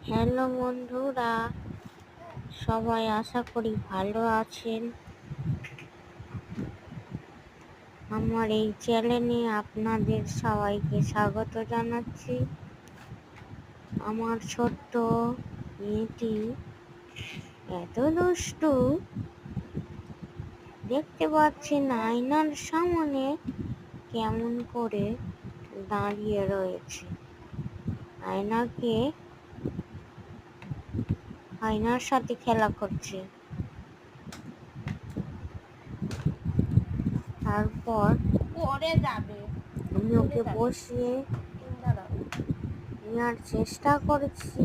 Hello বন্ধুরা, সবাই আশা করি ভালো আছেন। আমার এই চ্যানেলে আপনাদের সবাইকে স্বাগত জানাচ্ছি। আমার ছোট্ট মেয়েটি এত দুষ্টু, দেখতে পাচ্ছেন আয়নার সামনে কেমন করে দাঁড়িয়ে রয়েছে। আয়নার সাথে খেলা করছে। তারপর আমি ওকে বসিয়ে নেওয়ার চেষ্টা করছি,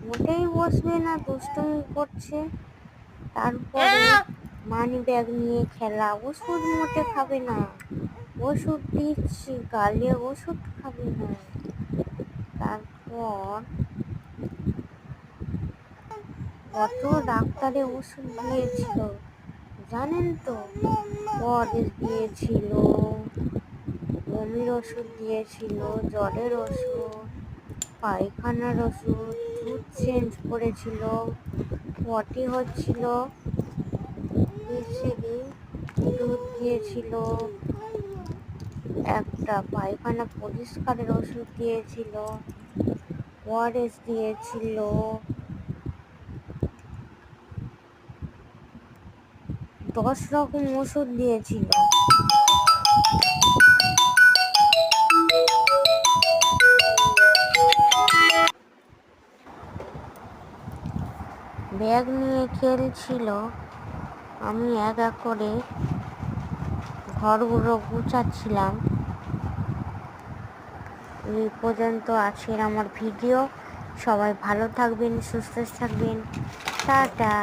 মোটেই বসবে না, দুষ্টুমি করছে। তারপরে মানি ব্যাগ নিয়ে খেলা, ওষুধ মোটে খাবে না, ওষুধ দিচ্ছি গালে, ওষুধ খাবে না। তারপর কত ডাক্তারে ওষুধ দিয়েছিল জানেন তো, ওআরএস দিয়েছিল, বমির ওষুধ দিয়েছিল, জ্বরের ওষুধ, পায়খানার ওষুধ, দুধ চেঞ্জ করেছিল, পটি হচ্ছিল, দুধ দিয়েছিল, একটা পায়খানা পরিষ্কারের ওষুধ দিয়েছিল, ওআরএস দিয়েছিল, 10 রকম ওষুধ দিয়েছিল। ব্যাগ নিয়ে খেলছিল, আমি এক এক করে ঘরগুলো গুছাচ্ছিলাম। এই পর্যন্ত আজকের আমার ভিডিও। সবাই ভালো থাকবেন, সুস্থ থাকবেন, টাটা।